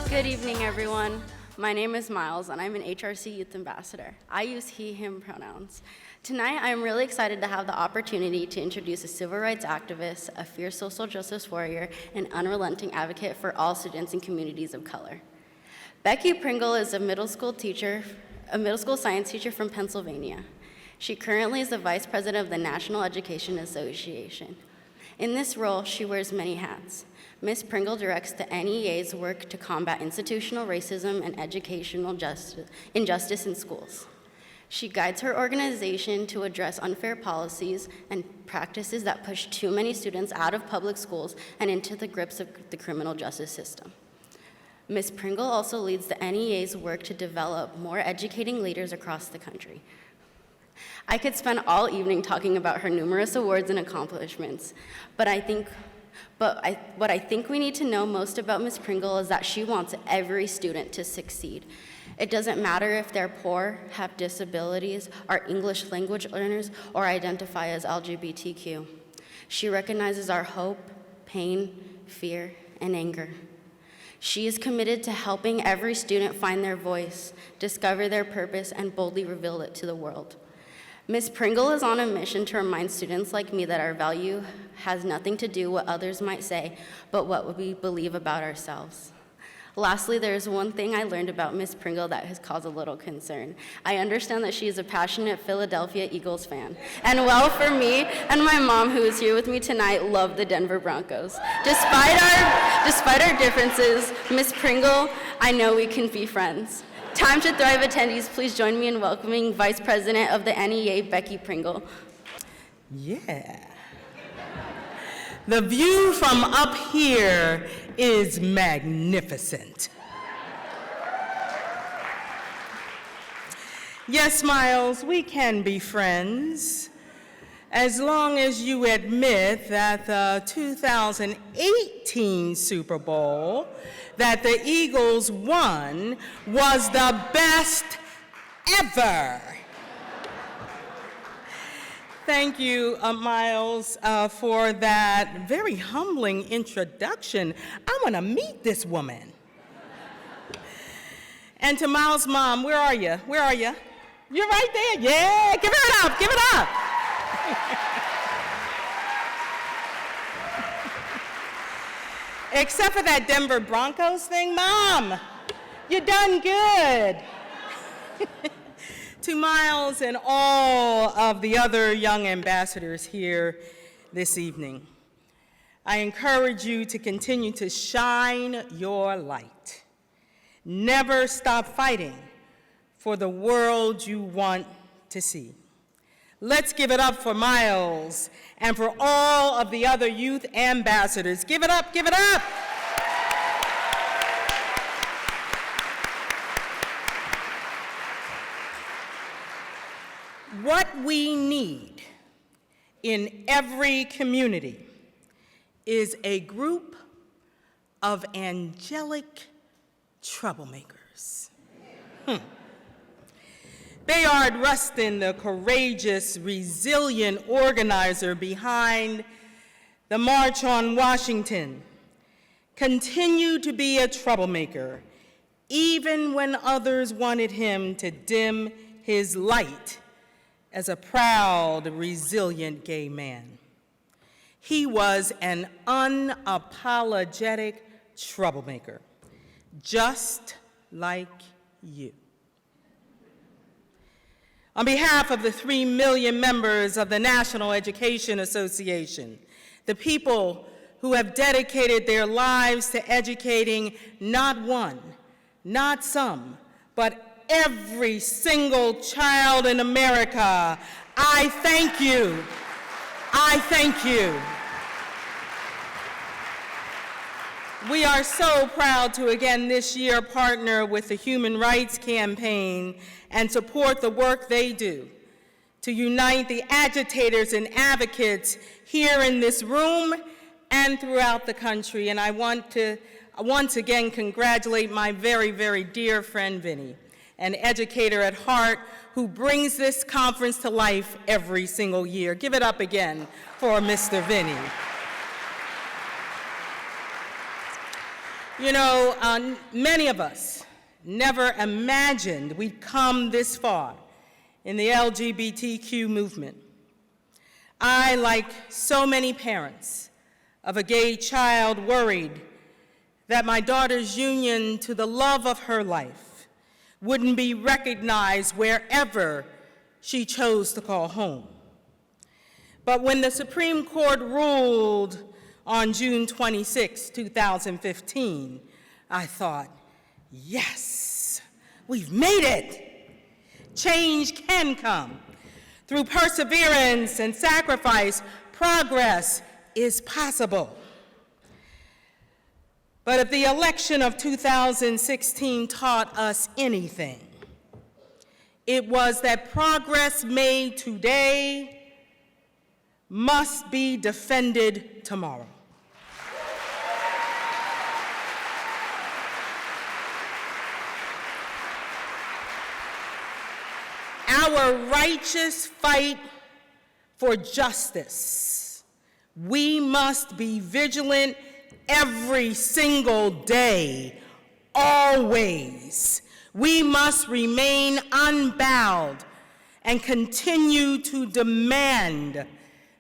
Good evening, everyone. My name is Miles, and I'm an HRC Youth Ambassador. I use he, him pronouns. Tonight, I am really excited to have the opportunity to introduce a civil rights activist, a fierce social justice warrior, and unrelenting advocate for all students and communities of color. Becky Pringle is a middle school science teacher from Pennsylvania. She currently is the vice president of the National Education Association. In this role, she wears many hats. Ms. Pringle directs the NEA's work to combat institutional racism and educational injustice in schools. She guides her organization to address unfair policies and practices that push too many students out of public schools and into the grips of the criminal justice system. Ms. Pringle also leads the NEA's work to develop more educating leaders across the country. I could spend all evening talking about her numerous awards and accomplishments, what I think we need to know most about Ms. Pringle is that she wants every student to succeed. It doesn't matter if they're poor, have disabilities, are English language learners, or identify as LGBTQ. She recognizes our hope, pain, fear, and anger. She is committed to helping every student find their voice, discover their purpose, and boldly reveal it to the world. Ms. Pringle is on a mission to remind students like me that our value has nothing to do with what others might say, but what we believe about ourselves. Lastly, there's one thing I learned about Ms. Pringle that has caused a little concern. I understand that she is a passionate Philadelphia Eagles fan. And well, for me and my mom, who is here with me tonight, love the Denver Broncos. Despite our differences, Ms. Pringle, I know we can be friends. Time to Thrive attendees, please join me in welcoming Vice President of the NEA, Becky Pringle. Yeah. The view from up here is magnificent. Yes, Miles, we can be friends as long as you admit that the 2018 Super Bowl that the Eagles won was the best ever. Thank you, Miles, for that very humbling introduction. I want to meet this woman. And to Miles' mom, where are you? Where are you? You're right there. Yeah, give it up, give it up. Except for that Denver Broncos thing, Mom, you done good. To Miles and all of the other young ambassadors here this evening, I encourage you to continue to shine your light. Never stop fighting for the world you want to see. Let's give it up for Miles and for all of the other youth ambassadors. Give it up, give it up. What we need in every community is a group of angelic troublemakers. Bayard Rustin, the courageous, resilient organizer behind the March on Washington, continued to be a troublemaker, even when others wanted him to dim his light as a proud, resilient gay man. He was an unapologetic troublemaker, just like you. On behalf of the 3 million members of the National Education Association, the people who have dedicated their lives to educating not one, not some, but every single child in America, I thank you. I thank you. We are so proud to again this year partner with the Human Rights Campaign and support the work they do to unite the agitators and advocates here in this room and throughout the country. And I want to once again congratulate my very, very dear friend Vinny, an educator at heart who brings this conference to life every single year. Give it up again for Mr. Vinny. You know, many of us never imagined we'd come this far in the LGBTQ movement. I, like so many parents of a gay child, worried that my daughter's union to the love of her life wouldn't be recognized wherever she chose to call home. But when the Supreme Court ruled on June 26, 2015, I thought, yes, we've made it. Change can come. Through perseverance and sacrifice, progress is possible. But if the election of 2016 taught us anything, it was that progress made today must be defended tomorrow. Our righteous fight for justice, we must be vigilant every single day, always. We must remain unbowed and continue to demand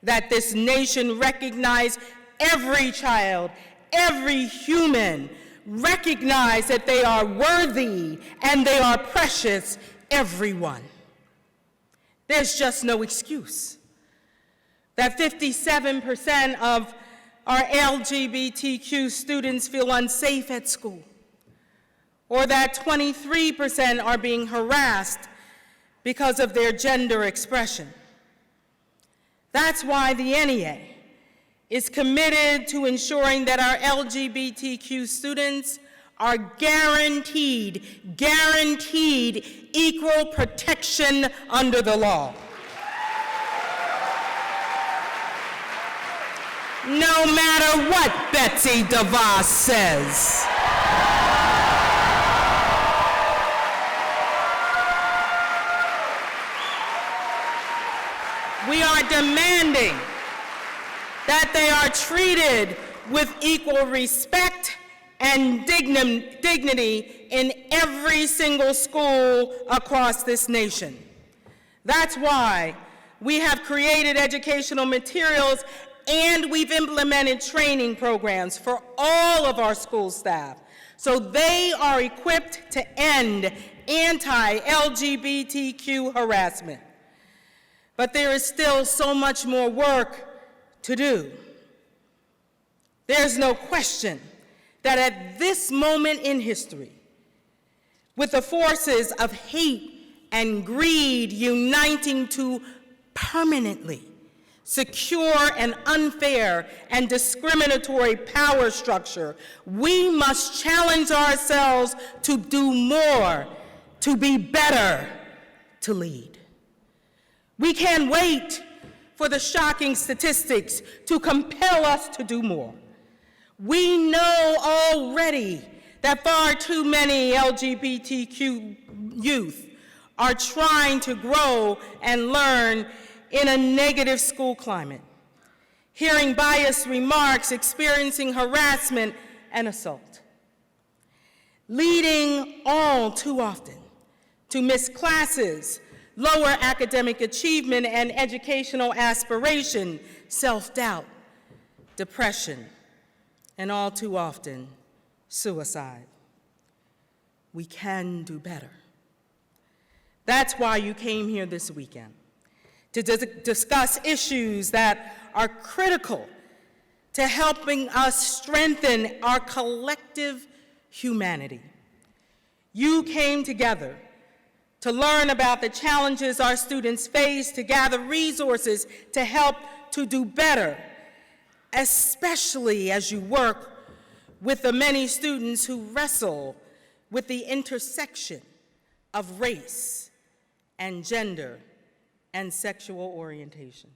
that this nation recognize every child, every human, recognize that they are worthy and they are precious, everyone. There's just no excuse that 57% of our LGBTQ students feel unsafe at school, or that 23% are being harassed because of their gender expression. That's why the NEA is committed to ensuring that our LGBTQ students are guaranteed equal protection under the law. No matter what Betsy DeVos says. We are demanding that they are treated with equal respect and dignity in every single school across this nation. That's why we have created educational materials and we've implemented training programs for all of our school staff so they are equipped to end anti-LGBTQ harassment. But there is still so much more work to do. There's no question that at this moment in history, with the forces of hate and greed uniting to permanently secure an unfair and discriminatory power structure, we must challenge ourselves to do more, to be better, to lead. We can't wait for the shocking statistics to compel us to do more. We know already that far too many LGBTQ youth are trying to grow and learn in a negative school climate, hearing biased remarks, experiencing harassment and assault, leading all too often to missed classes, lower academic achievement and educational aspiration, self-doubt, depression, and all too often, suicide. We can do better. That's why you came here this weekend, to discuss issues that are critical to helping us strengthen our collective humanity. You came together to learn about the challenges our students face, to gather resources to help to do better, especially as you work with the many students who wrestle with the intersection of race and gender and sexual orientation.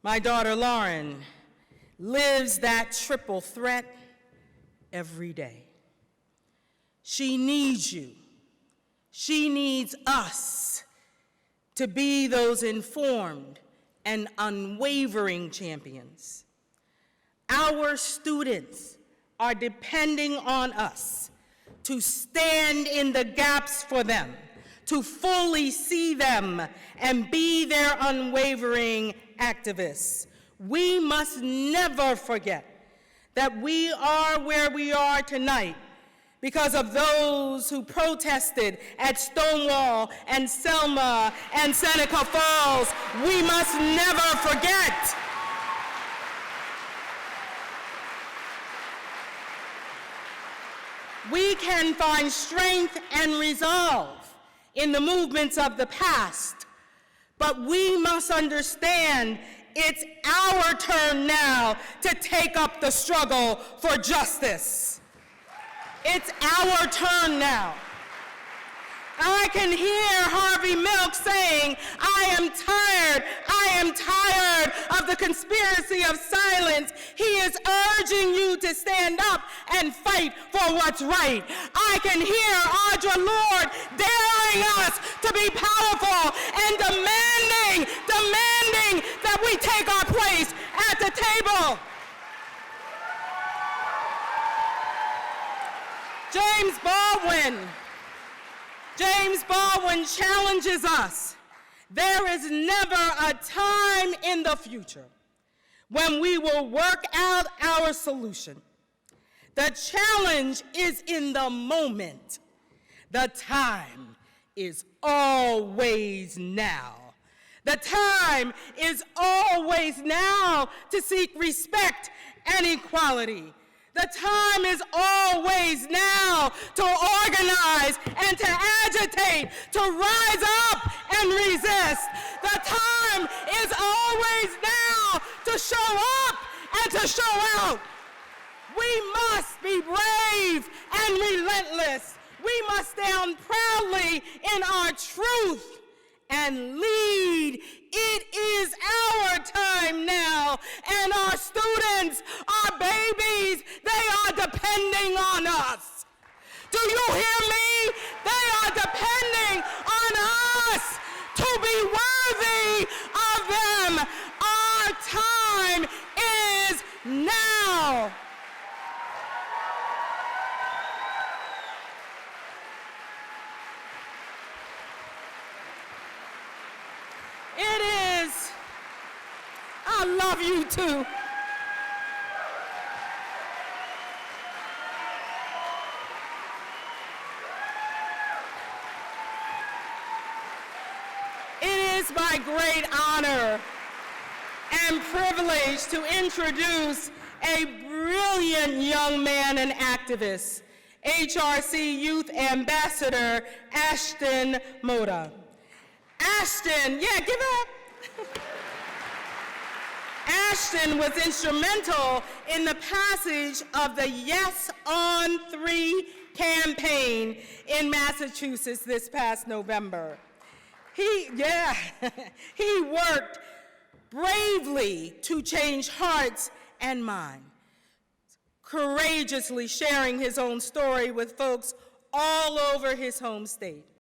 My daughter Lauren lives that triple threat every day. She needs you. She needs us to be those informed and unwavering champions. Our students are depending on us to stand in the gaps for them, to fully see them and be their unwavering activists. We must never forget that we are where we are tonight because of those who protested at Stonewall and Selma and Seneca Falls. We must never forget. We can find strength and resolve in the movements of the past, but we must understand it's our turn now to take up the struggle for justice. It's our turn now. I can hear Harvey Milk saying, I am tired of the conspiracy of silence. He is urging you to stand up and fight for what's right. I can hear Audre Lorde daring us to be powerful and demanding that we take our place at the table. James Baldwin challenges us. There is never a time in the future when we will work out our solution. The challenge is in the moment. The time is always now. The time is always now to seek respect and equality. The time is always now to organize and to agitate, to rise up and resist. The time is always now to show up and to show out. We must be brave and relentless. We must stand proudly in our truth and lead. It is our time now, and our students, our babies, they are depending on us. Do you hear me? They are depending on us to be worthy of them. Our time is now. It is. I love you too. It is my great honor and privilege to introduce a brilliant young man and activist, HRC Youth Ambassador Ashton Moda. Ashton, yeah, give it up. Ashton was instrumental in the passage of the Yes on 3 campaign in Massachusetts this past November. He worked bravely to change hearts and minds, courageously sharing his own story with folks all over his home state.